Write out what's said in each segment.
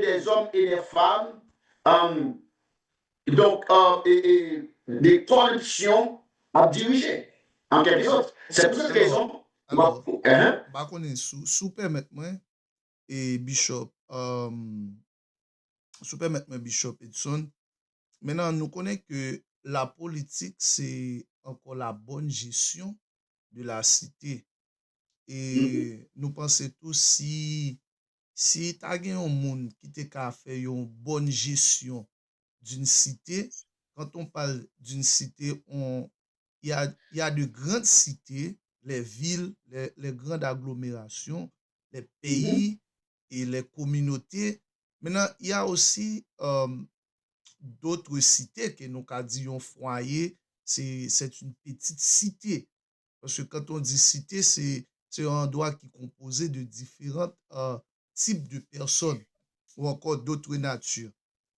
des hommes et des femmes, euh, donc, des corruptions à diriger, en quelque sorte. C'est pour cette Alors, raison, alors, hein, bah, qu'on est sous permettre moi et Bishop, sous permettre moi Bishop Edson. Maintenant, nous connaissons que la politique, c'est encore la bonne gestion de la cité. mhm, Et nous pensons tous si tu as un monde qui te ka fait une bonne gestion d'une cité, quand on parle d'une cité, il y a de grandes cités, les villes, les grandes agglomérations, les mhm, pays et les communautés. Maintenant, il y a aussi d'autres cités que nous avons dit un foyer, c'est une petite cité. Parce que quand on dit cité, c'est un endroit qui est composé de différents types de personnes ou encore d'autres natures.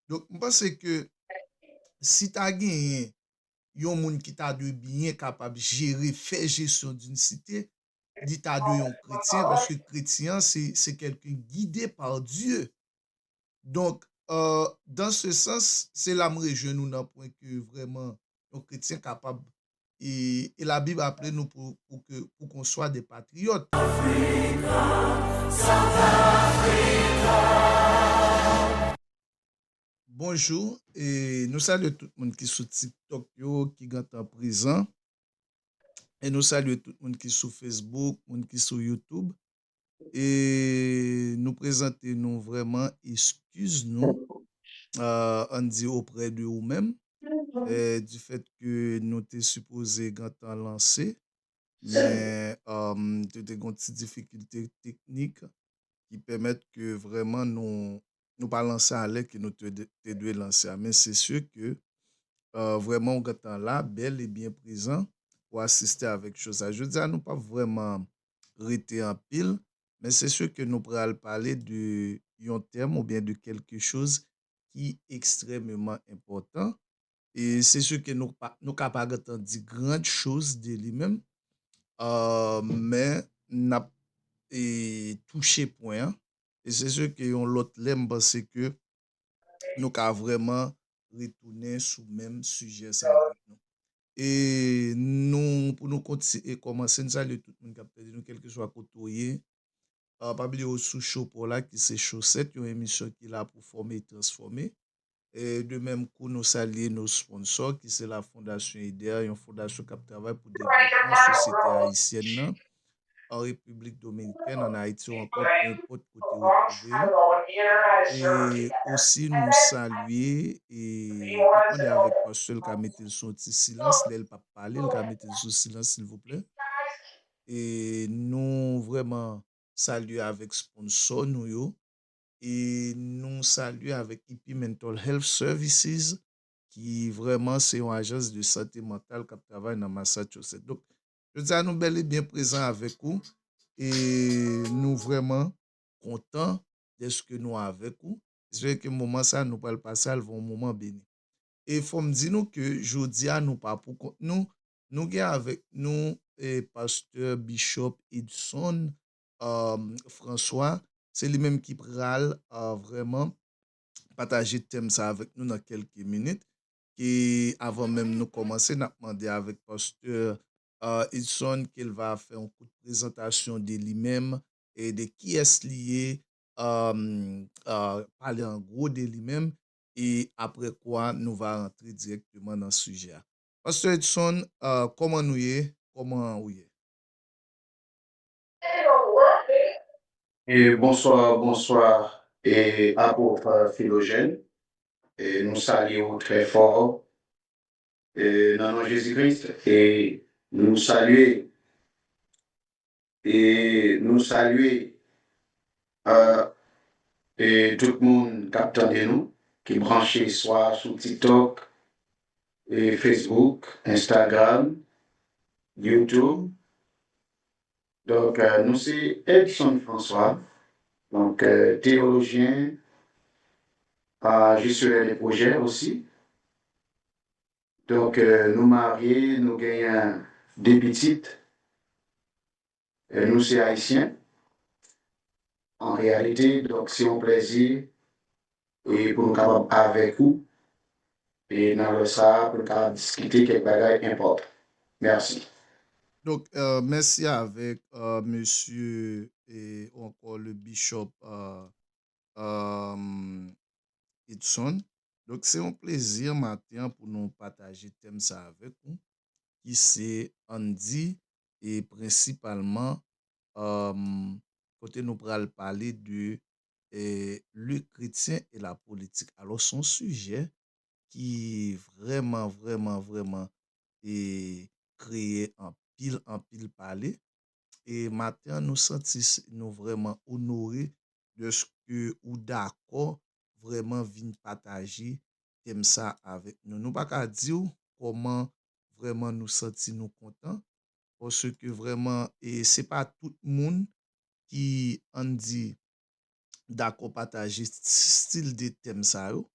Donc, je pense que si tu as gagné un monde qui t'a de bien capable de gérer, faire gestion d'une cité, dit t'as de un chrétien, parce que chrétien, c'est quelqu'un guidé par Dieu. Donc, dans ce sens, c'est là que je nous dans point que vraiment un chrétien capable et la Bible appelle nous pour qu'on soit des patriotes. Bonjour, et nous saluons tout le monde qui est sur TikTok, qui est en prison, et nous saluons tout le monde qui est sur Facebook, le monde qui est sur YouTube, et nous présentons nous vraiment, excuse-nous, on dit auprès de vous-même, du fait que nous étions supposés quand lancé, mais nous avons des petites difficultés techniques qui permettent que vraiment nous pas lancer à l'air que nous devons lancer. Mais c'est sûr que vraiment, on est là, bel et bien présent pour assister avec chose. Je veux dire, nous pas vraiment rester en pile, mais c'est sûr que nous pourrons parler de un terme ou bien de quelque chose qui est extrêmement important. Et c'est sûr que nous capables d'entendre de grandes choses de lui-même, mais n'a et touché point. Hein. Et c'est sûr que l'autre l'aime parce que nous avons vraiment retourné sur le même sujet ça avec nous. Et nous, pour nous continuer, commencer, nous saluons tout le monde qui a perdu nous, quel que soit côté. Pas oublier au sous chaud pour là, qui c'est Chaussette, une émission qui est là pour former et transformer. Et de même coup, nous saluons nos sponsors, qui c'est la Fondation IDEA, une fondation qui travaille pour le développement de la société haïtienne là, en République dominicaine, en Haïti ou encore, peu importe côté retrouvé. Et aussi nous saluer et nous demander avec pasteur qui a mis son petit silence, là, il pas parler, il a mis son silence s'il vous plaît. Et nous vraiment saluer avec sponsor nous yo, et nous saluer avec IP Mental Health Services qui vraiment c'est une agence de santé mentale qui travaille dans Massachusetts. Donc, je dis à nous bel et bien présents avec vous et nous vraiment contents de ce que nous avons avec vous. J'espère que le moment ça nous va le passer à un moment béni. Et il faut me dire nous que je dis à nous pas pour nous, nous avons avec nous pasteur Bishop Edson François, c'est lui-même qui pral vraiment partager le thème ça avec nous dans quelques minutes. Et avant même nous commencer, nous demandé avec pasteur Edson qu'il va faire un coup de présentation de lui-même et de qui est lié, parler en gros de lui-même et après quoi nous va rentrer directement dans le sujet. Pasteur Edson, comment nous y est? Comment vous y est? et bonsoir, bonsoir, et apôtre Philogène. Et nous saluons très fort dans le nom de Jésus-Christ et nous saluer et nous saluer euh, et tout le monde captant de nous qui est branché soit sur TikTok et Facebook, Instagram, YouTube. Donc, nous c'est Edson François, donc théologien, gestionnaire des projets aussi. Donc, nous mariés, nous gagnons des petites, nous c'est haïtiens. En réalité, donc c'est un plaisir et pour nous capables avec vous et dans le ça pour nous capables discuter quelques bagages importants. Merci. Donc, merci avec monsieur et encore le bishop Edson. Donc, c'est un plaisir matin pour nous partager thème ça avec vous, qui c'est Andy et principalement côté nous pral parler de le chrétien et la politique. Alors, son sujet qui vraiment est créé en pile parler. Et maintenant, nous sentons nous vraiment honorés de ce que ou d'accord vraiment vient partager thème ça avec nous. Nous pas qu'à dire comment vraiment nous sentons nous contents parce que vraiment et c'est pas tout le monde qui en dit d'accord partager style de thème ça yo,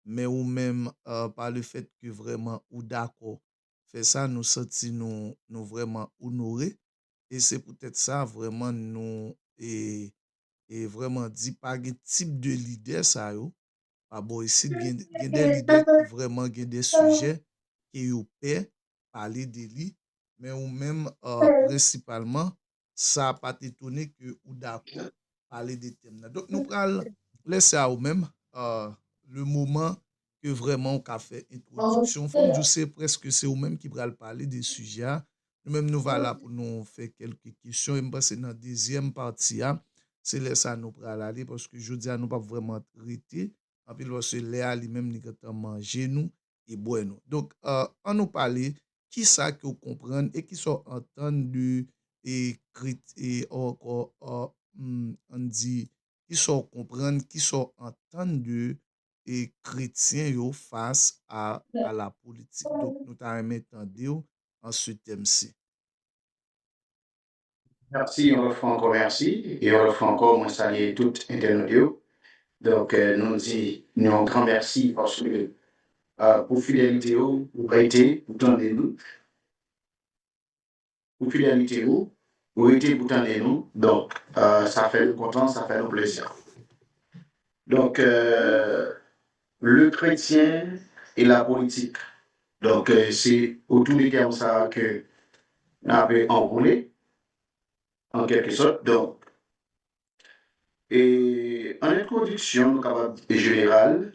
mais ou même par le fait que vraiment ou d'accord fait ça nous senti nous vraiment honorés et c'est peut-être ça vraiment nous et vraiment dit pas quel type de leader ça yo pas bon ici gen des leaders qui vraiment gen des sujets qui yo paient parler de lui mais ou même principalement ça a pas étonné que ou d'accord parler des thèmes là. Donc nous pral laisser à ou même euh, le moment que vraiment on a fait introduction. Faut me dire c'est presque c'est ou même qui pral parler des sujets. Nous même nous voilà pour nous faire quelques questions et me pense dans la deuxième partie hein, c'est là ça nous pral aller parce que je dis à nous pas vraiment traiter en plus parce que Léa lui-même ni quand manger nous et boire nous. Donc on nous parler qui ça que vous comprenez et qui sont entendus et encore on dit qui sont comprendre qui sont entendus et chrétiens yo face à la politique. Donc nous t'avons entendu en ce thème-ci. Merci, on le fait encore merci et on le fait encore, moi saluer tout internaute. Donc, nous dit, nous un grand merci parce que pour fidélité, pour été, pour tendre nous, pour fidélité, pour été, pour tendre nous. Donc, ça fait nous content, ça fait nous plaisir. Donc, le chrétien et la politique. Donc, c'est autour des termes ça que nous avons enroulé, en quelque sorte. Donc, et en introduction, nous avons général,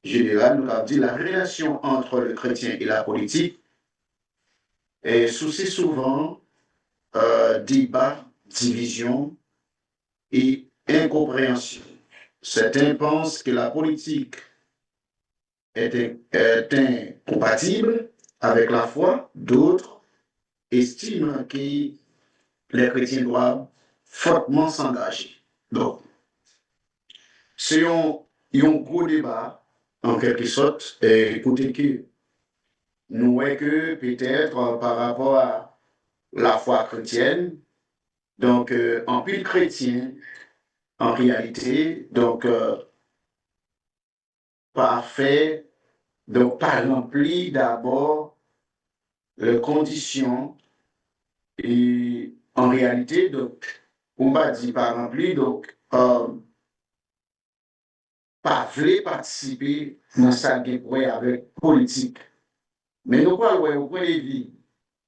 nous avons dit la relation entre le chrétien et la politique est souci souvent débat, division et incompréhension. Certains pensent que la politique est incompatible avec la foi, d'autres estiment que les chrétiens doivent fortement s'engager. Donc, c'est un gros débat, en quelque sorte, et écoutez que nous voyons que peut-être par rapport à la foi chrétienne, donc en pile chrétien, en réalité, donc parfait, donc pas rempli d'abord les conditions et en réalité, donc on va dire pas rempli, donc pas voulu participer dans sa guerre avec politique. Mais nous parlons au point de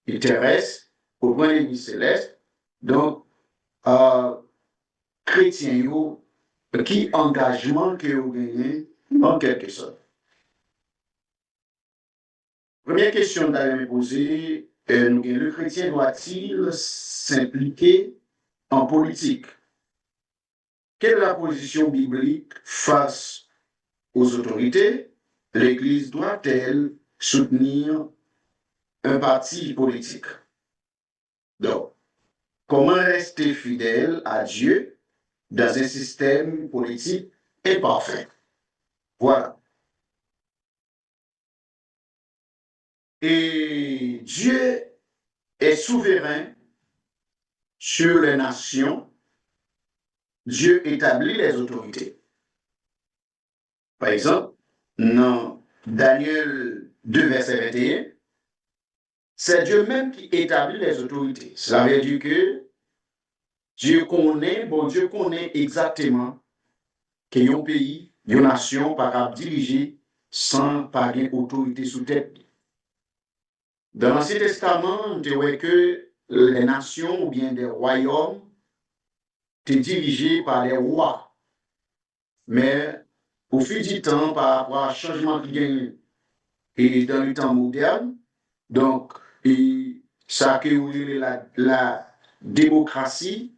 vue terrestre, au point de vue céleste, donc chrétien, qui engagement que vous gagnez en quelque sorte. Première question que vous me poser, le chrétien doit-il s'impliquer en politique? Quelle est la position biblique face aux autorités? L'Église doit-elle soutenir un parti politique? Donc, comment rester fidèle à Dieu dans un système politique imparfait? Voilà. Et Dieu est souverain sur les nations. Dieu établit les autorités. Par exemple, dans Daniel 2, verset 21, c'est Dieu même qui établit les autorités. Cela veut dire que Dieu connaît exactement qu'il y a un pays une nation pas capable de diriger sans pas une autorité sous tête. Dans l'Ancien Testament, on dirait que les nations ou bien des royaumes étaient dirigés par les rois. Mais au fil du temps, par rapport au changement qui gagne et dans le temps moderne, donc, ça que la démocratie.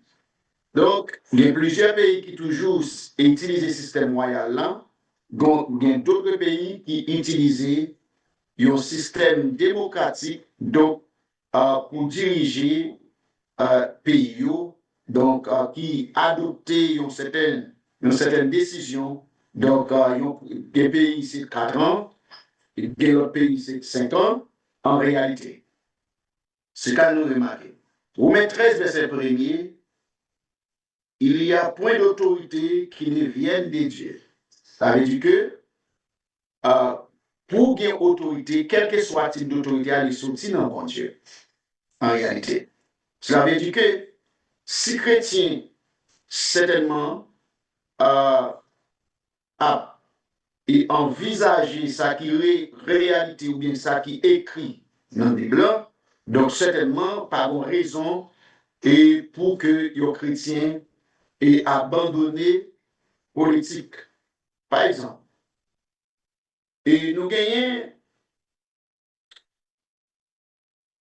Donc, il y a plusieurs pays qui toujours utilisent le système royal là. Donc, il y a d'autres pays qui utilisent un système démocratique donc, pour diriger pays, donc, qui adoptent une certaine décision. Donc, des pays, c'est 4 ans, et d'autres pays, c'est 5 ans, en réalité. C'est quand nous remarquons. Romains 13, verset 1er, il y a point d'autorité qui ne vienne de Dieu. Ça veut dire que pour gagner autorité, quel que soit le type d'autorité, elle est sortie dans bon Dieu. En réalité. Cela veut dire que si chrétien, certainement, a envisagé ça qui est réalité ou bien ça qui est écrit dans la Bible, donc certainement, par une raison, et pour que les chrétiens aient abandonné politique. Par exemple, et nous gagnons,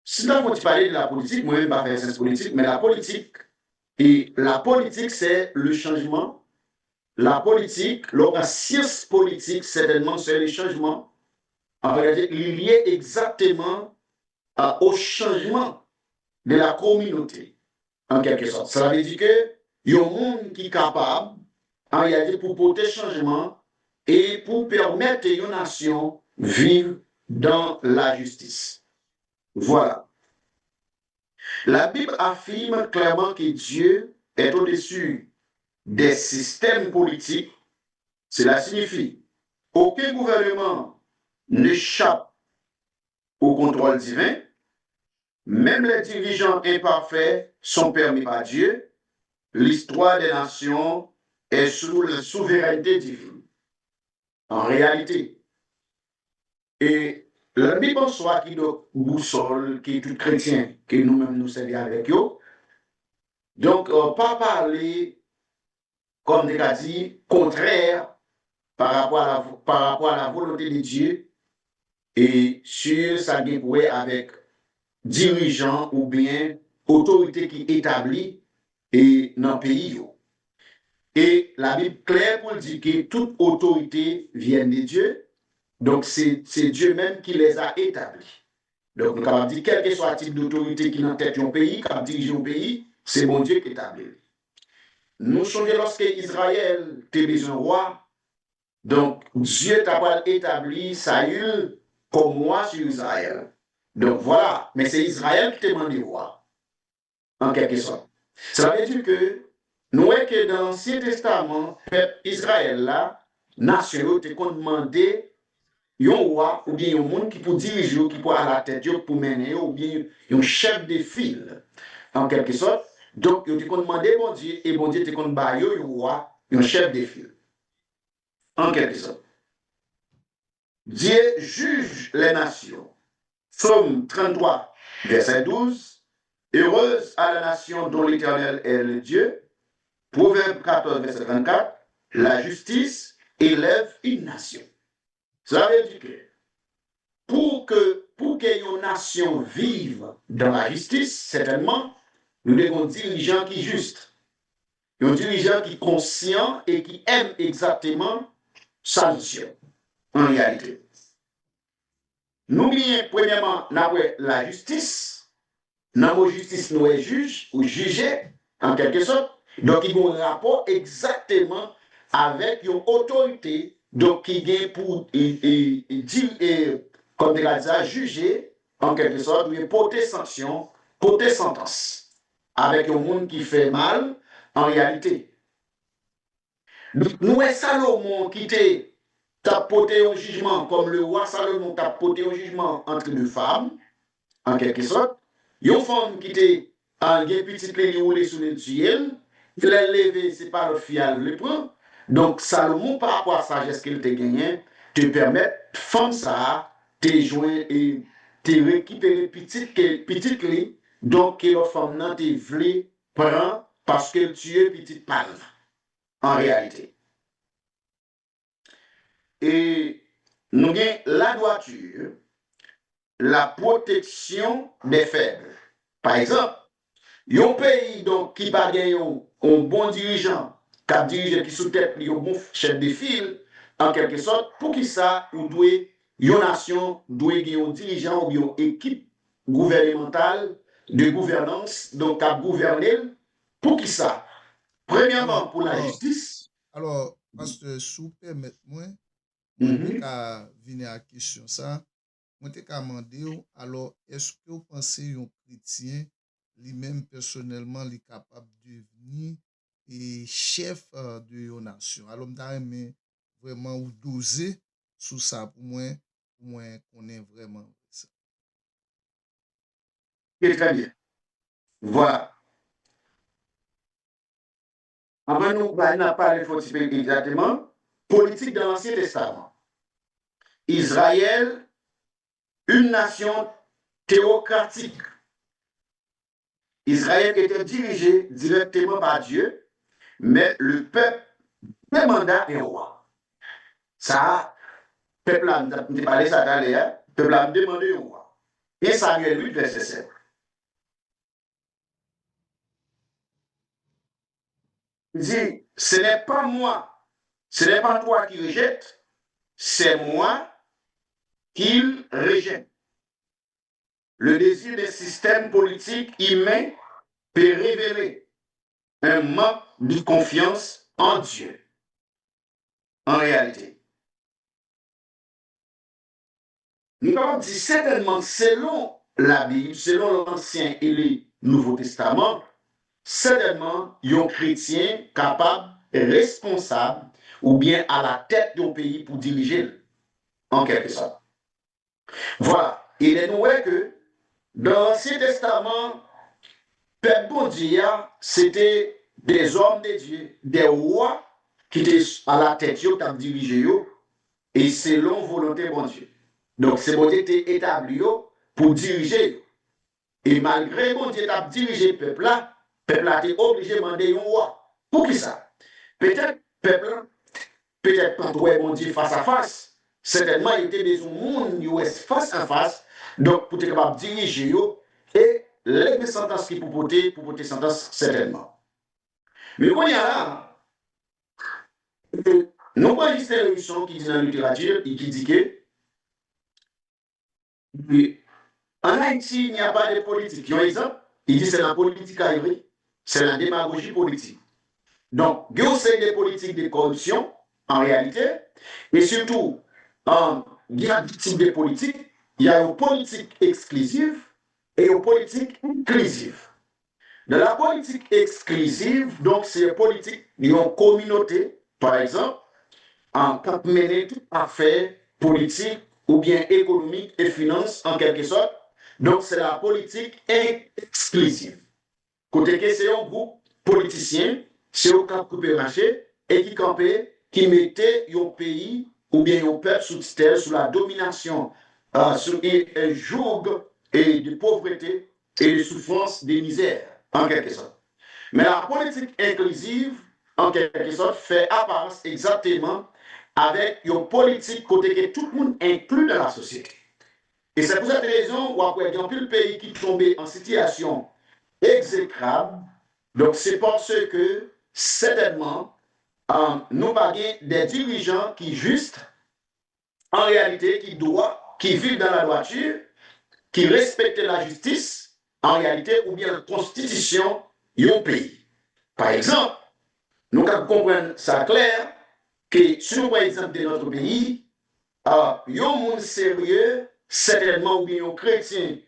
si nous avons parlé de la politique, moi-même, je ne vais pas faire science politique, mais la politique, c'est le changement. La politique, la science politique, certainement, c'est le changement. En réalité, il est lié exactement au changement de la communauté, en quelque sorte. Ça veut dire que il y a un monde qui est capable, en réalité, pour porter changement et pour permettre à une nation de vivre dans la justice. Voilà. La Bible affirme clairement que Dieu est au-dessus des systèmes politiques. Cela signifie qu'aucun gouvernement n'échappe au contrôle divin. Même les dirigeants imparfaits sont permis par Dieu. L'histoire des nations est sous la souveraineté divine. En réalité. Et la Bible en soi qui est boussole, qui est tout chrétien, que nous-mêmes nous servons avec eux. Donc, pas parler, comme des cas dit, contraire par rapport à la volonté de Dieu et sur sa guéouée avec dirigeants ou bien autorité qui établit et dans le pays. Et la Bible claire pour dire que toute autorité vient de Dieu, donc c'est Dieu même qui les a établis. Donc nous avons dit quel que soit le type d'autorité qui est dans tête d'un pays, qui dirige un pays, c'est bon Dieu qui établit. Nous songeons lorsque Israël était besoin roi, donc Dieu t'a établi Saül comme roi sur Israël. Donc voilà, mais c'est Israël qui t'a demandé roi, en quelque sorte. Ça veut dire que nous voyons que dans l'Ancien Testament, peuple Israël là, nation, te demandé un roi ou bien un monde qui peut diriger, qui peut à la tête, pour mener, ou bien un chef de file, en quelque sorte. Donc, il te demandé bon Dieu, et bon Dieu te demandé un roi, un chef de file, en quelque sorte. Dieu juge les nations. Psaume 33, verset 12. Heureuse à la nation dont l'Éternel est le Dieu. Proverbe 14, verset 34. La justice élève une nation. Ça veut dire que pour qu'une nation vive dans la justice, certainement, nous devons un dirigeant qui est juste. Un dirigeant qui est conscient et qui aime exactement sa mission, en réalité. Nous oublions, premièrement, la justice. Dans la justice, nous sommes juges ou jugés, en quelque sorte. Donc, il y a un rapport exactement avec une autorité donc, qui vient pour comme dire, juger, en quelque sorte, ou porter sanction, porter sentence, avec un monde qui fait mal, en réalité. Nous sommes Salomon qui t'a porté un jugement, comme le roi Salomon t'a porté un jugement entre deux femmes, en quelque sorte. Une femme qui était en petit peu roulé sur le ciel, il l'a levé, c'est pas le fial le prend. Donc, Salomon, par rapport à la sagesse qu'il te gagné, te permet, femme ça, te joindre et te récupérer petite clé, donc que la femme n'a te voulu prendre parce que tu es petite palme, en réalité. Et nous avons la droiture, la protection des faibles. Par exemple, un pays donc, qui va gagner un bon dirigeant, qui sous tête un bon chef de file, en quelque sorte, pour qui ça, ou doit, une nation doit gagner un dirigeant ou une équipe gouvernementale de gouvernance, donc à gouverner, pour qui ça? Premièrement, pour la justice. Alors, parce que sous permettez-moi, moi, qu'à venir à la question ça, moi, te qu'à demander, alors, est-ce que vous pensez un chrétien, lui-même personnellement, il est capable de devenir et chef de une nation? Alors, je vraiment ou doser sur ça pour moi qu'on est vraiment ça. Et très bien. Voilà. Avant nous, n'a pas exactement politique dans l'Ancien Testament. Israël, une nation théocratique. Israël était dirigé directement par Dieu, mais le peuple demanda un roi. Ça, le peuple a parlé ça d'ailleurs, le peuple a demandé un roi. Et Samuel 8, verset 7. Il dit, ce n'est pas moi, ce n'est pas toi qui rejette, c'est moi qu'il rejette. Le désir des systèmes politiques humains peut révéler un manque de confiance en Dieu. En réalité. Nous avons dit certainement, selon la Bible, selon l'Ancien et le Nouveau Testament, certainement, un chrétien capable, responsable, ou bien à la tête d'un pays pour diriger, en quelque sorte. Voilà. Il est noué que dans l'Ancien Testament, peuple bon Dieu, c'était des hommes de Dieu, des rois qui étaient à la tête, qui ont dirigé, et selon volonté bon Dieu. Donc, c'est bon Dieu était établi pour diriger. Et malgré bon Dieu a dirigé le peuple là été obligé de demander un roi. Pour qui ça? Peut-être peuple, peut-être quand on bon Dieu face à face, certainement il était des monde face à face, donc pour être capable de diriger et les sentences qui pour porter sentence certainement. Mais quand il y a là, nous avons une émission qui dit dans la littérature et qui dit que en Haïti, il n'y a pas de politique. Par exemple, il dit que c'est la politique aérienne, c'est la démagogie politique. Donc, il y a des politiques de corruption, en réalité, et surtout, il y a deux types de politiques. Il y a une politique exclusive et une politique inclusive. Dans la politique exclusive, donc, c'est une politique d'une communauté, par exemple, en cap mener toute affaire politique ou bien économique et finance, en quelque sorte. Donc, c'est la politique exclusive. Côté que c'est un groupe politicien, c'est au cap coupé marché, et qui campait, qui mettait un pays ou bien un peuple sous terre, sous la domination, sous un joug et de pauvreté et de souffrance, de misère, en quelque sorte. Mais la politique inclusive, en quelque sorte, fait apparence exactement avec une politique côté que tout le monde inclut dans la société. Et c'est pour cette raison où après, il y a plus de pays qui tombaient en situation exécrable. Donc, c'est parce que, certainement, nous avons des dirigeants qui, juste, en réalité, qui vivent dans la droiture, qui respectent la justice, en réalité, ou bien la constitution du pays. Par exemple, nous comprenons ça clair que, si nous prenons l'exemple de notre pays, un monde sérieux, certainement, ou bien un chrétien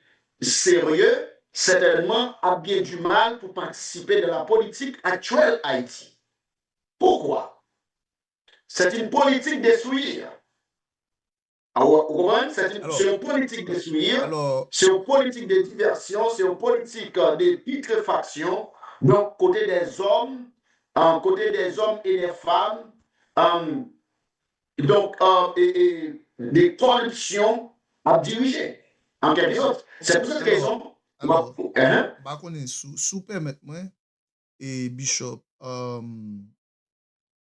sérieux, certainement, a bien du mal pour participer de la politique actuelle Haïti. Pourquoi? C'est une politique de souillure. C'est une politique de souillure, c'est une politique de diversion, c'est une politique de putréfaction. Donc, côté des hommes et des femmes, donc, des corruptions à diriger, en quelque sorte. C'est pour cette raison. Alors, par contre, sous permettez-moi, et Bishop,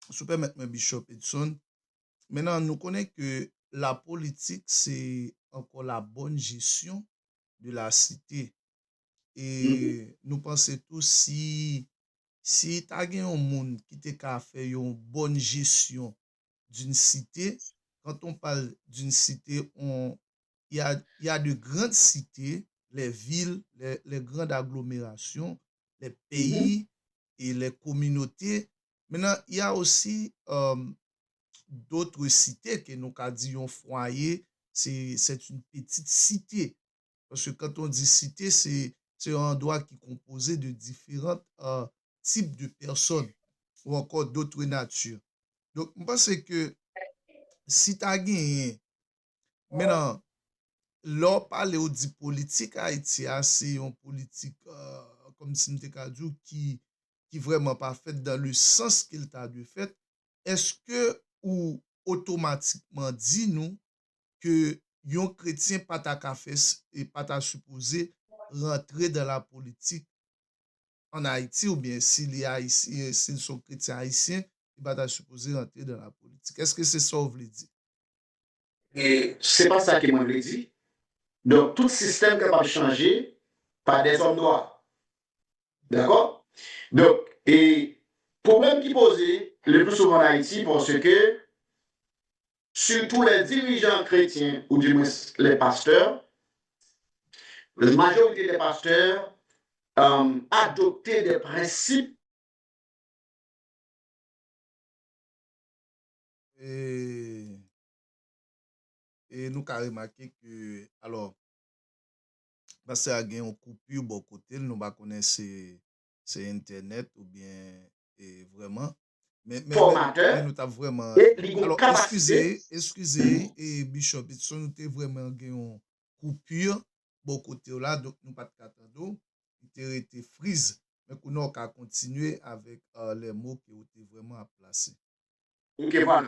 sous permettez-moi, Bishop Edson, maintenant, nous connaissons que la politique, c'est encore la bonne gestion de la cité. Et nous pensons tous si tu as un monde qui te fait une bonne gestion d'une cité, quand on parle d'une cité, il y a de grandes cités, les villes, les grandes agglomérations, les pays et les communautés. Maintenant, il y a aussi d'autres cités que nous avons dit un foyer, c'est une petite cité. Parce que quand on dit cité, c'est un endroit qui est composé de différents types de personnes ou encore d'autres natures. Donc, je pense que si tu as gagné, maintenant, là, parler de politique Haïti, c'est une politique, comme si nous qui vraiment pas faite dans le sens qu'il t'a dû fait. Est-ce que ou automatiquement dit nous que un chrétien pas ta fait et pas ta supposé rentrer dans la politique en Haïti ou bien s'il est haïtien, s'ils sont chrétiens haïtiens, il pas ta supposé rentrer dans la politique. Est-ce que c'est ça que vous voulez dire? Et c'est pas ça que moi je dit. Donc, tout système capable de changer par des hommes noirs. D'accord? Donc, et problème qui posait le plus souvent en Haïti, parce que surtout les dirigeants chrétiens, ou du moins les pasteurs, la majorité des pasteurs adoptaient des principes. Et nous avons remarqué que, alors, parce qu'il y a une coupure bon côté, nous ne connaissons c'est Internet ou bien vraiment. Mais nous avons vraiment. Alors, excusez, et Bishop, nous avons vraiment une coupure bon côté là, donc nous pas de attendre. Il a été freeze. Mais nous avons continuer avec les mots qui ont été vraiment à placer. Ok, voilà.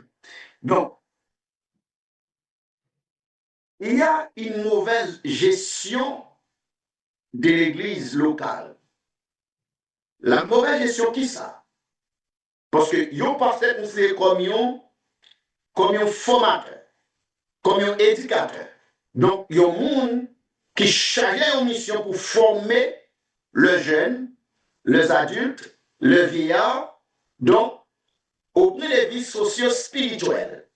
Donc, il y a une mauvaise gestion de l'église locale. La mauvaise gestion, qui ça? Parce que yon pasteur considéré comme un formateur, comme un éducateur. Donc, il y a un monde qui chargé une mission pour former le jeune, les adultes, le vieillard, donc, au plus des vies socio-spirituelles.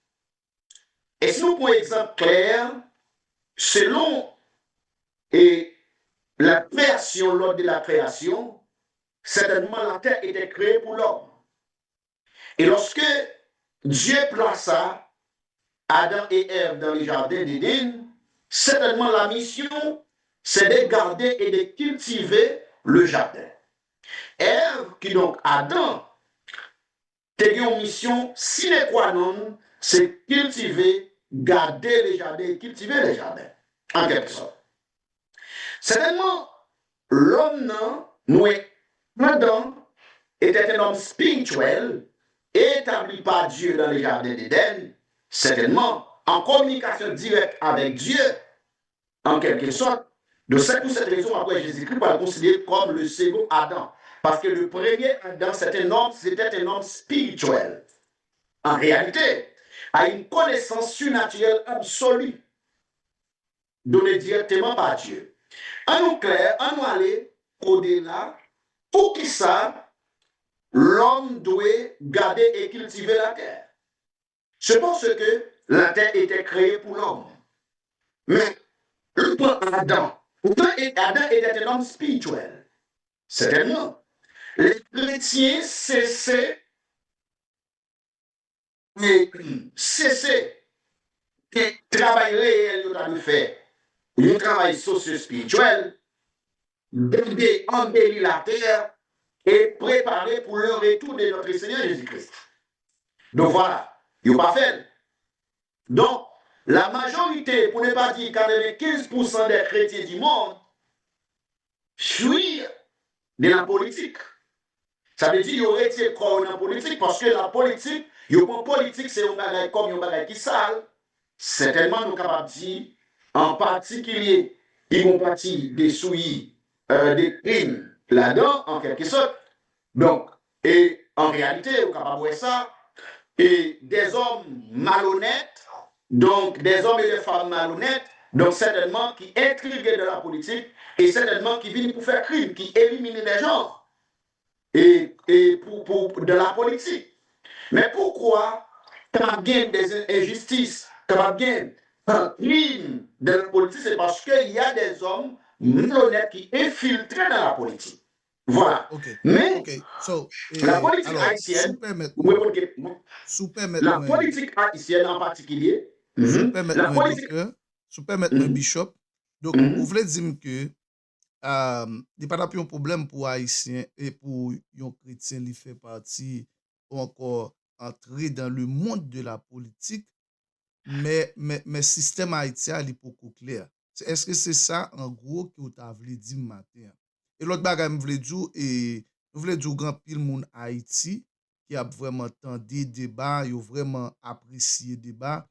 Et si nous prenons un exemple clair, selon la création, lors de la création, certainement la terre était créée pour l'homme. Et lorsque Dieu plaça Adam et Ève dans le jardin d'Éden, certainement la mission, c'est de garder et de cultiver le jardin. Ève, qui donc Adam, a une mission sine qua non, c'est cultiver, garder les jardins et cultiver les jardins, en quelque sorte. Certainement, l'homme, nous, Adam, était un homme spirituel, établi par Dieu dans le jardin d'Éden, certainement en communication directe avec Dieu, en quelque sorte. De cette raison, après Jésus-Christ va le considérer comme le second Adam. Parce que le premier Adam, c'était un homme spirituel. En réalité, a une connaissance surnaturelle absolue, donnée directement par Dieu. En nous clair, en nous aller au-delà, pour qui ça, l'homme doit garder et cultiver la terre. C'est parce que la terre était créée pour l'homme. Mais Adam était un homme spirituel. Certainement. Les chrétiens cessaient de travail réel qu'ils ont fait. Un travail socio-spirituel, d'embellir la terre et préparer pour le retour de notre Seigneur Jésus-Christ. Donc voilà, ils n'ont pas fait. Donc, la majorité, pour ne pas dire 95% des chrétiens du monde, fuient de la politique. Ça veut dire qu'ils auraient été corps dans la politique parce que la politique Yo prend politique, c'est un bagage comme un bagage qui sale. Certainement, nous sommes capables de dire, en particulier, ils vont partir des souilles, des crimes là-dedans, en quelque sorte. Donc, et en réalité, vous capable de voir ça, et des hommes malhonnêtes, donc des hommes et des femmes malhonnêtes, donc certainement qui intriguent de la politique et certainement qui viennent pour faire crime, qui éliminent les gens et pour de la politique. Mais pourquoi quand il y a des injustices, quand il y a un crime de la politique, c'est parce qu'il y a des hommes malhonnêtes qui infiltrent dans la politique. Voilà. Ok, Mais ok. So, la politique alors, haïtienne, sous permettre la moi, politique haïtienne en particulier, sous permettre la moi, politique. docteur, sous permettre moi, Bishop. Donc, vous voulez dire que il n'y a pas de problème pour Haïtiens et pour les chrétiens qui fait partie ou encore entrer dans le monde de la politique, mais système haïtien il est beaucoup clair. Est-ce que c'est ça en gros que vous avez dit matin? Et l'autre bagage je voulais dire et je voulais dire grand pile monde Haïti qui a vraiment entendu débat, ils ont vraiment apprécié débat.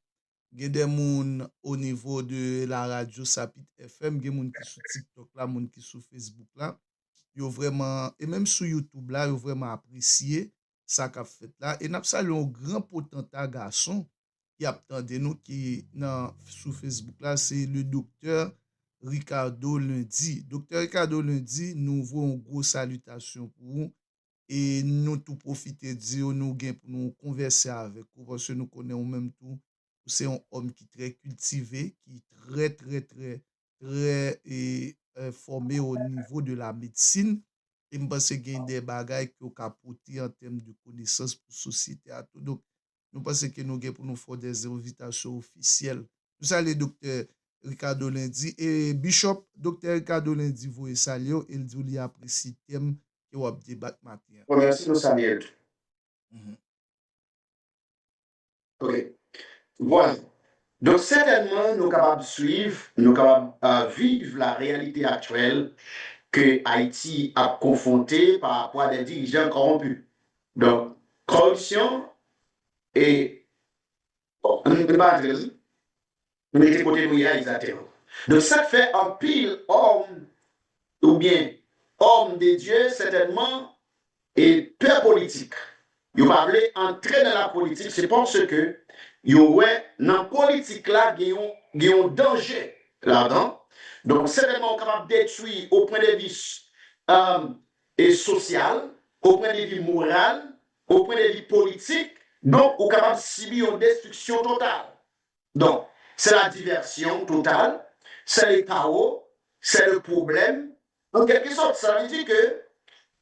Il y a des gens au niveau de la radio Sapit FM, il y a des gens qui sont sur TikTok là, des gens qui sont sur Facebook là. Ils ont vraiment, et même sur YouTube là, ils ont vraiment apprécié ça qu'a fait là. Et nous avons un grand potentat garçon qui attendait nous qui sur Facebook là, c'est le docteur Ricardo Lundi. Docteur Ricardo Lundi, nous voulons une grosse salutation pour vous. Et nous tout profiter de dire nous gain pour nous converser avec vous parce que nous connaissons même tout. C'est un homme qui est très cultivé, qui est très formé au niveau de la médecine. Et je pense qu'il y a des bagages qui ont capoté en termes de connaissances pour la société. Donc, nous pensons que nous avons pour nous faire des invitations officielles. Nous saluons le docteur Ricardo Lundi et Bishop, docteur Ricardo Lundi, vous saluez, il dit qu'il apprécie le thème que vous avez débattu matin. Merci, nous Samuel. Ok. Voilà. Donc, certainement, nous sommes capables de suivre, nous sommes capables de vivre la réalité actuelle que Haïti a confrontée par rapport à des dirigeants corrompus. Donc, corruption et on ne pas dire, nous mettons côté nous exactement. Donc, ça fait un pile homme ou bien homme de Dieu, certainement, et peur politique. Ils parlent entrer dans la politique, c'est parce que dans la politique là, il y a un danger là-dedans. Donc, certainement, on est capable de détruire au point de vue et social, au point de vue moral, au point de vue politique. Donc, on est capable de subir une destruction totale. Donc, c'est la diversion totale, c'est le chaos, c'est le problème. En quelque sorte, ça veut dire que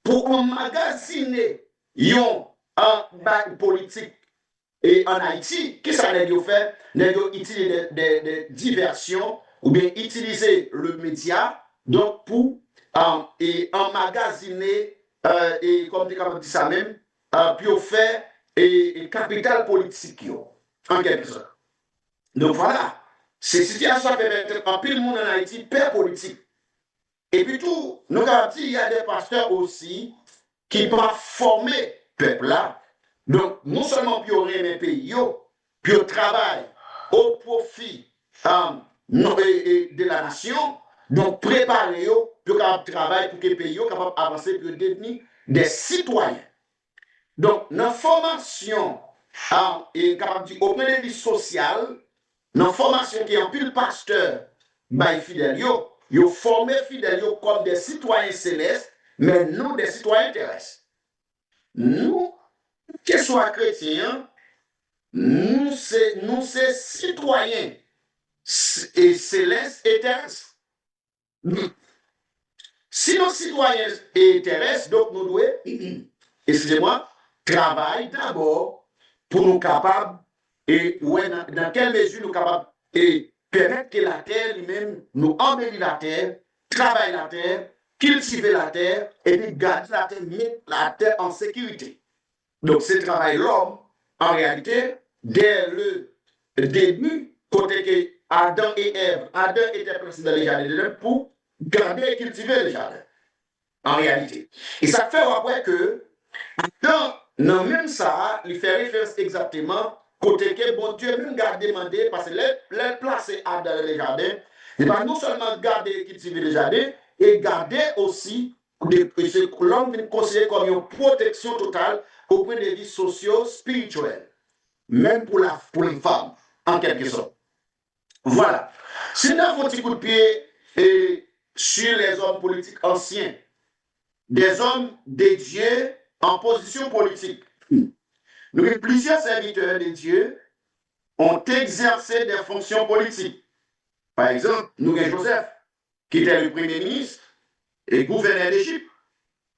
pour emmagasiner un bail politique et en Haïti, qu'est-ce que ça veut faire? Utiliser des diversions ou bien utiliser le média donc pour emmagasiner et comme on dit ça même, puis faire et capital politique en quelque sorte. Donc voilà, ces situations peuvent être en pile monde en Haïti, père politique. Et puis tout, nous avons dit, il y a des pasteurs aussi qui peuvent former le peuple là. Donc, non seulement pour aimer pays, pour travailler au profit de la nation, donc préparer pour travailler pour que le pays soit capable d'avancer pour devenir des citoyens. Donc, dans la formation, et capable de dire, au point de vue social, dans la formation qui est en pile pasteur, by fidèle, yo formé fidèle comme des citoyens célestes, mais non des citoyens terrestres. Nous, que soit chrétiens, nous sommes citoyens et célestes et terrestres. Si nous citoyens et terrestres, donc nous devons, excusez-moi, travailler d'abord pour nous capables, et dans quelle mesure nous capables, et permettre que la terre lui-même nous embellit la terre, travaille la terre, cultiver la terre, et puis garder la terre, mettre la terre en sécurité. Donc, c'est travail l'homme, en réalité, dès le début, côté que Adam et Ève, Adam était placé dans les jardins de l'homme pour garder et cultiver le jardin, en réalité. Et ça fait après que Adam non, même ça, il fait référence exactement côté que bon Dieu même garde demandé parce que les placer dans les jardins, et pas non seulement garder cultiver les jardins, et garder aussi l'homme est considéré comme une protection totale au point de vue socio-spirituel, même pour les femmes, en quelque sorte. Voilà. Si nous avons un petit coup de pied sur les hommes politiques anciens, des hommes de Dieu en position politique, nous avons plusieurs serviteurs de Dieu ont exercé des fonctions politiques. Par exemple, nous avons Joseph, qui était le premier ministre et gouverneur d'Égypte.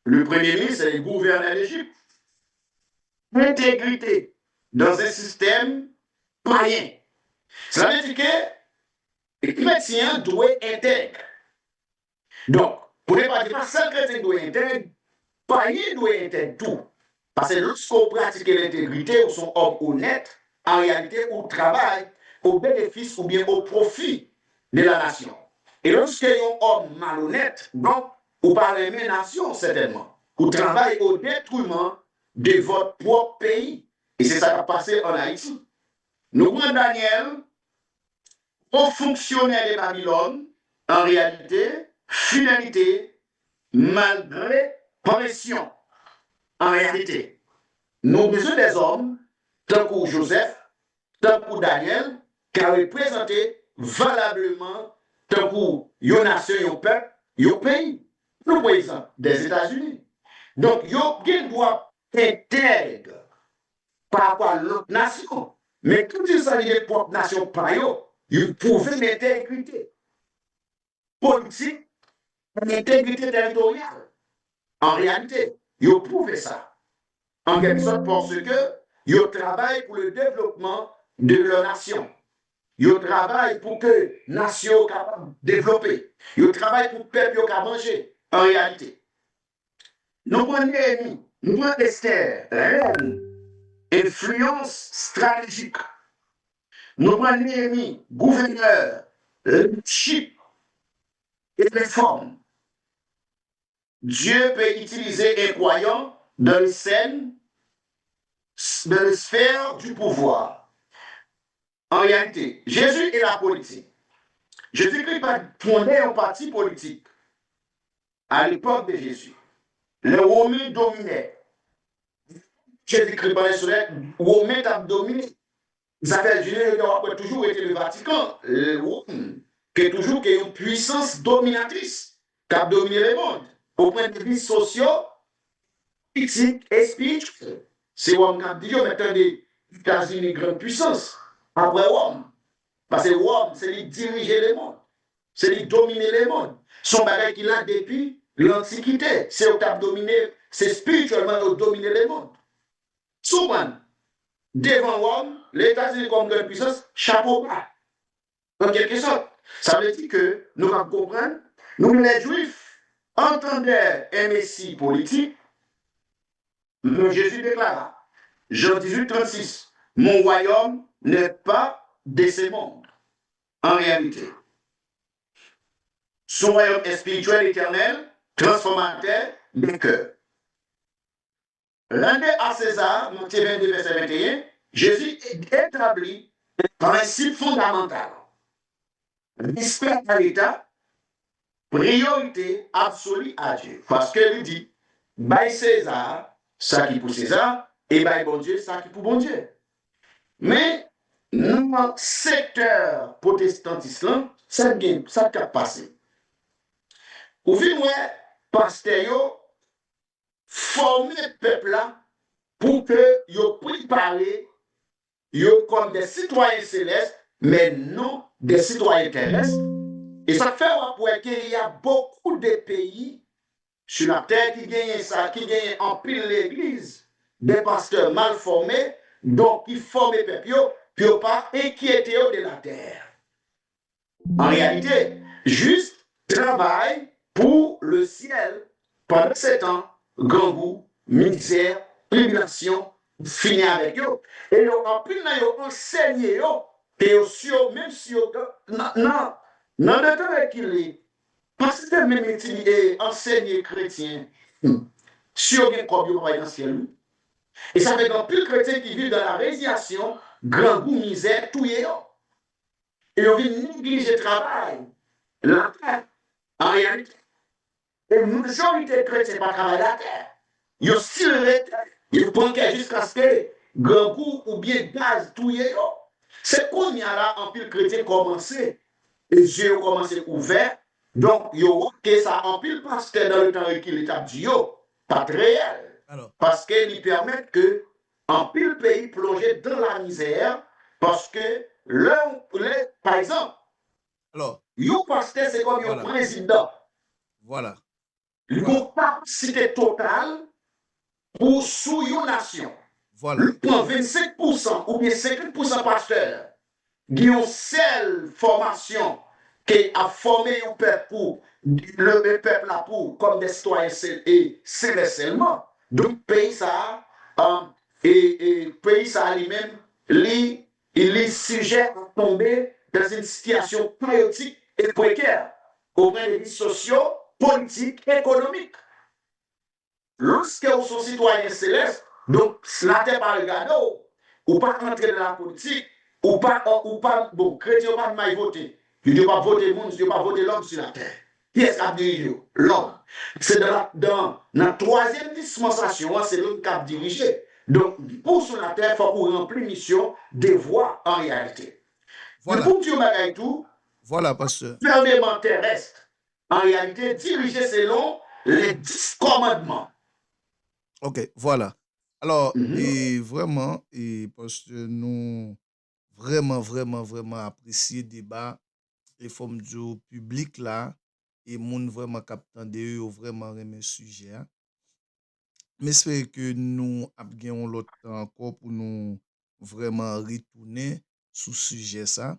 Le premier ministre et le gouverneur d'Égypte. Intégrité dans un système païen. Cela veut dire que les chrétiens doivent être intègres. Donc, pour ne pas dire que seul chrétien doit être intègre, païen doit être intègre tout. Parce que lorsqu'on pratique l'intégrité ou son homme honnête, en réalité, on travaille au bénéfice ou bien au profit de la nation. Et lorsqu'il y a un homme malhonnête, donc, vous parlez de nation, certainement. Vous travaillez au détriment de votre propre pays. Et c'est ça qui a passé en Haïti. Nous prenons Daniel, au fonctionnaire de Babylone, en réalité, fidélité, malgré pression. En réalité, nous avons besoin des hommes, tant que Joseph, tant que Daniel, qui ont représenté valablement, tant que une nation, un peuple, un pays. Nous, par exemple, des États-Unis. Donc, il y a un droit intègre par rapport à l'autre nation. Mais quand il s'agit de propre nation, il pouvait l'intégrité politique, l'intégrité territoriale. En réalité, il pouvait ça. En quelque sorte parce que ils travaillent pour le développement de leur nation. Ils travaillent pour que la nation soit capable de développer. Ils travaillent pour que le peuple soit manger. En réalité, nous prenons Néhémie, nous prenons Esther, reine, influence stratégique. Nous prenons Néhémie, gouverneur, leadership et réforme. Dieu peut utiliser un croyant dans les scènes de la sphère du pouvoir. En réalité, Jésus est la politique. Jésus-Christ fondait un parti politique à l'époque de Jésus. Les Romains dominaient. Jésus-Christ parlait sur les Romains ont dominé. Ça fait toujours été le Vatican, qui est toujours une puissance dominatrice qui a dominé le monde. Au point de vue social, politique et spirituel. C'est Rome qui a dit, maintenant, les États-Unis, grande puissance. Après Rome. Parce que Rome, c'est lui diriger le monde. C'est lui dominer le monde. Son bagage qu'il a depuis l'Antiquité. C'est au cap dominé, c'est spirituellement au dominer le monde. Souvent, devant Rome, les États-Unis comme grande puissance, chapeau bas. En quelque sorte. Ça veut dire que nous allons comprendre, nous les Juifs entendaient un messie politique. Jésus déclara, Jean 18, 36, mon royaume n'est pas de ce monde. En réalité, son royaume est spirituel éternel, transformateur des cœurs. Rendez à César, Matthieu 22, verset 21, Jésus établit un principe fondamental. Respect à l'État, priorité absolue à Dieu. Parce qu'il dit, by César, ça qui pour César, et by bon Dieu, ça qui pour bon Dieu. Mais, dans le secteur protestantisme, ça a passé. Ou vin ouais, pasteur former le peuple là pour que yo préparé yo comme des citoyens célestes, mais non des citoyens terrestres. Et ça fait pour qu'il y a beaucoup de pays sur la terre qui gagnent ça, qui gagnent en pile l'église, des pasteurs mal formés, donc qui forment le peuple, puis pas inquiéter de la terre. En réalité, juste travail pour le ciel pendant 7 ans, grand goût, misère, tribulation, fini avec eux. Et en plus, ils enseigné, et même si non, le temps qu'il est, parce que même étudier, enseigner chrétien, si on a comme dans le ciel, Et ça fait qu'un pile chrétien qui vit dans la résignation, grand goût, misère, tout est là. Et on vient négliger le travail, la terre, en réalité. Et la majorité de chrétiens pas travailler la terre. Ils ont stilé, ils font jusqu'à ce que grand goût ou bien gaz, tout est là. C'est qu'on y a là, un pile chrétien commencé, et Dieu a commencé ouvert. Donc, il y a ça en pile pasteur dans le temps qu'il est dit, pas réel. Alors, Parce qu'ils permettent que en pile pays plongé dans la misère, parce que par exemple, alors, un pasteur, c'est comme un voilà, président. voilà, Ils voilà, n'ont pas capacité totale pour sous une nation. voilà, Le prend 25% ou bien 50% pasteur qui ont seule formation qui a formé un peuple pour le peuple là pour comme des citoyens et seulement. Donc pays ça et pays ça lui-même il est sujet à tomber dans une situation chaotique et précaire au point de vue sociaux, politiques, économiques. Lorsque vous êtes citoyen céleste, donc la terre pas regarder, ou pas entrer dans la politique, ou pas, bon, chrétien pas mal voter. Il ne doit pas voter le monde, il ne doit pas voter l'homme sur la terre. Qui est-ce qui a dirigé? L'homme. C'est dans la troisième dispensation, c'est l'homme qui a dirigé. Donc, pour sur la terre, il faut qu'on remplisse mission, devoir en réalité. Mais voilà, pour Dieu, malgré tout, voilà, pasteur. gouvernement terrestre, en réalité, dirigé selon les 10 commandements. Ok, voilà. Alors, Mhm. et vraiment, et parce que nous vraiment apprécié le débat et forme du public là, et moun vraiment captant de eux, ont vraiment aimé le sujet, hein. Mais c'est que nous avons l'autre temps encore pour nous vraiment retourner sur ce sujet ça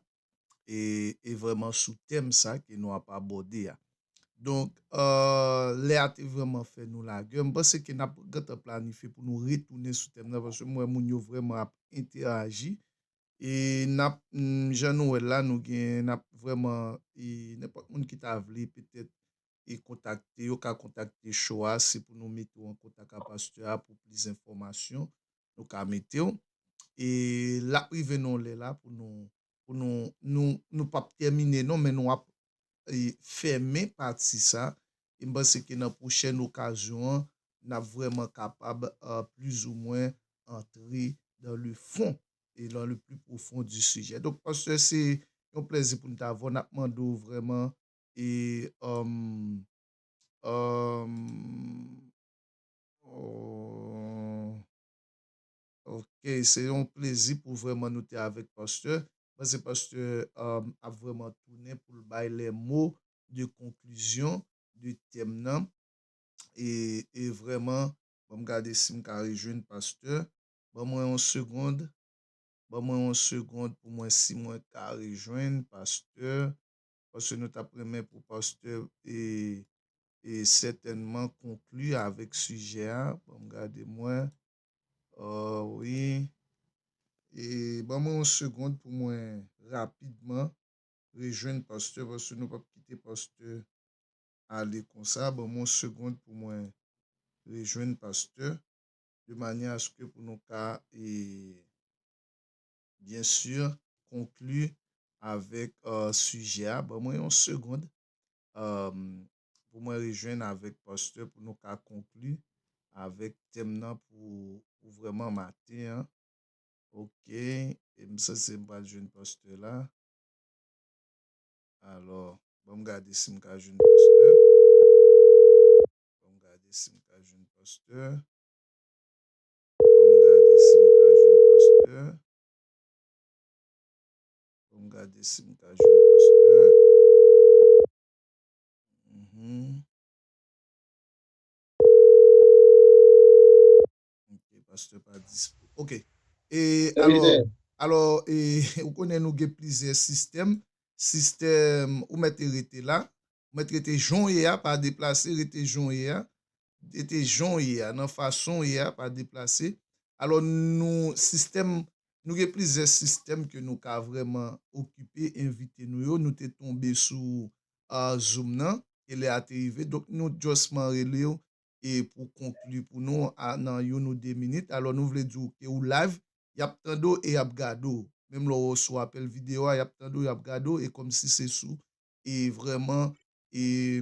et vraiment sous thème ça que nous avons pas abordé, hein. Donc, Léa a vraiment fait nous la gueule. Parce que nous avons planifié pour nous retourner sur thème là, parce que moi, nous avons vraiment interagi. Et Jean-Noël là, nous avons vraiment, n'importe qui t'a voulu peut-être contacter, ou qu'à contacter Shoah, c'est pour nous mettre en contact avec Pasteur pour plus d'informations. Nous qu'à mettre. Et là, privé nous là pour nous pas terminer, non, mais nous fermer partie ça. Et je pense que dans la prochaine occasion, nous sommes vraiment capable plus ou moins entrer dans le fond et dans le plus profond du sujet. Donc, parce que c'est un plaisir pour nous d'avoir, nous demandons vraiment et oh, ok, c'est un plaisir pour vraiment nous être avec Pasteur. Moi, c'est Pasteur a vraiment tourné pour le bail les mots de conclusion du thème là. Et vraiment, je vais regarder si je peux rejoindre Pasteur. Bon, moi, en seconde. Bon, moi, en seconde pour moi, si moi, je rejoindre Pasteur. Parce que notre premier pour Pasteur et certainement conclu avec sujet. Bon, regardez moi. Oui. Et bon, moi, en seconde pour moi, rapidement, rejoindre Pasteur. Parce que nous ne pouvons pas quitter Pasteur aller comme ça. Bon, moi, en seconde pour moi, rejoindre Pasteur. De manière à ce que pour nos cas, et bien sûr, conclure avec sujet. Bon, moi, en seconde. Euh, pour moi rejoindre avec pasteur pour nous cas conclure avec thème nan pour vraiment matin, hein. OK, et ça c'est pas le jeune pasteur là. Alors, bon regarder si me jeune pasteur. Bon regarder si me jeune pasteur. Bon regarder si me jeune pasteur. Bon regarder si me jeune pasteur. Mhm. Ok, pasteur pas dispo. Ok. Et alors, vous connaissez nous avons plusieurs systèmes. Système, où mettre arrêté là. Vous mettez arrêté joint pas déplacer, arrêté joint était joint dans façon pas déplacer. Alors, nous avons plusieurs systèmes que nous avons vraiment occupé, invité nous. Nous sommes tombés sur Zoom, nan, et les arrivé. Donc, nous, justement, relais et pour conclure pour nous dans une ou 2 minutes, alors nous voulons dire que ou live, y a tando et y a gado. Même là, sur appel vidéo, y a tando et y a gado et comme si c'est sous et vraiment et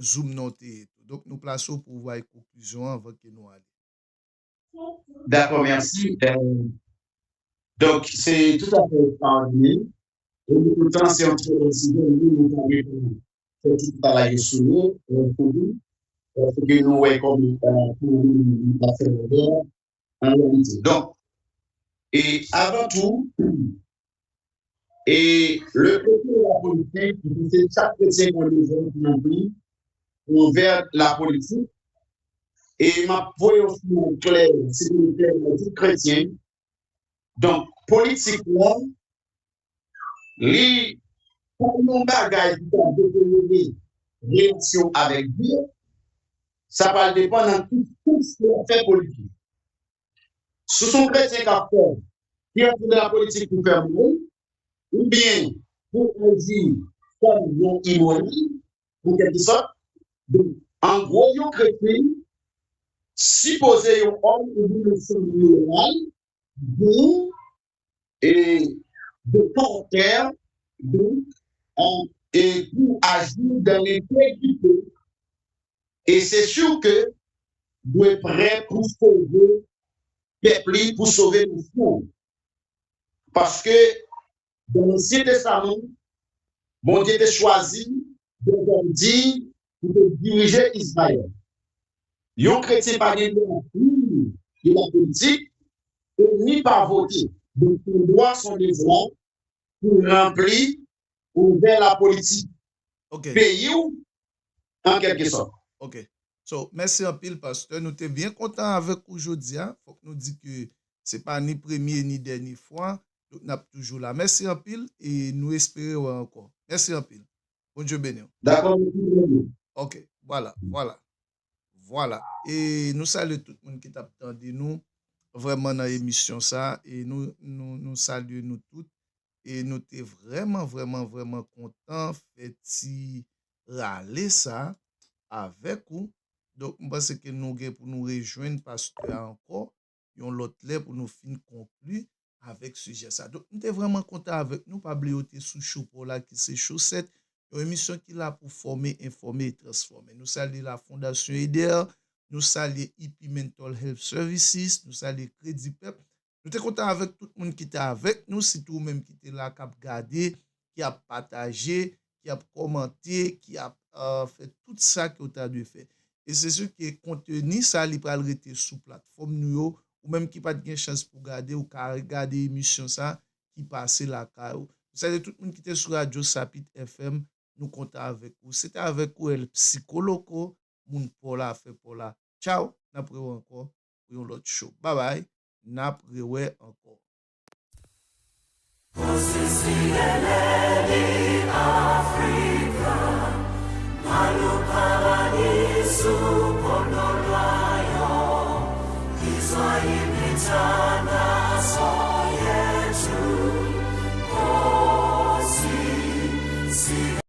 zoom noté. Donc nous plaçons pour voir une conclusion avant que nous allions. D'accord, merci. Donc, c'est tout à fait extraordinaire. Et beaucoup de temps, c'est entre les décisions, nous avons fait tout à la gestion, parce que nous voyons comme la faire en réalité. Donc, et avant tout, et le côté de la politique, c'est chaque chrétien qu'on les a compris envers la politique. Et ma position claire, c'est une claire chrétienne. Donc, politiquement, les bagages qui ont développé réaction avec Dieu, ça va dépendre de tout ce qu'on fait politique. Ce sont chrétiens qui ont fait, qui ont fait de la politique pour faire mourir, ou bien pour agir comme ils immoraux, en quelque sorte. Donc, en gros, les chrétiens, supposés un homme ou une femme morale, de porteur, et pour agir dans l'intégrité. Et c'est sûr que nous sommes prêts pour sauver peuple, pour sauver le monde. Parce que dans l'Ancien Testament, bon Dieu a choisi de dire pour diriger Israël. Les chrétiens pas de la politique ni pas voter. Donc, les droits sont des droits pour remplir ou vers la politique. Pays en quelque sorte. OK. So, merci un pile, pasteur. Nous sommes bien contents avec aujourd'hui. Il faut que nous disions que ce n'est pas ni première ni dernière fois. Donc, nous sommes toujours là. Merci un pile et nous espérons encore. Merci un pile. Bon Dieu béni. D'accord. OK. Voilà. Et nous saluons tout le monde qui t'a attendu nous vraiment dans l'émission ça. Et nous saluons nous toutes. Et nous sommes vraiment contents. Fait-il râler ça avec vous. Donc, je pense que nous avons pour nous rejoindre parce qu'il y a encore l'autre lettre pour nous finir conclure avec ce sujet. Ça. Donc, nous sommes vraiment contents avec nous. Pas oublier que sous chaud pour là qui c'est chaussette. Une émission qui est là pour former, informer et transformer. Nous saluons la Fondation EDR, nous saluons IP Mental Health Services, nous saluons Crédit Pep. Nous sommes contents avec tout le monde qui était avec nous, si tout même qui était là, qui a regardé, qui a partagé, qui a commenté, qui a fait tout ça que vous avez fait. Et c'est sûr que contenu, ça, il va rester sous plateforme nous, ou même qui n'a pas de chance pour regarder ou regarder l'émission ça, qui passe là. Vous savez, tout le monde qui était sur Radio Sapit FM, nous comptons avec vous. C'était avec vous, le psychologue, mon Paula fait Paula. Ciao, n'après encore pour l'autre show. Bye bye, n'après encore. Paradiso,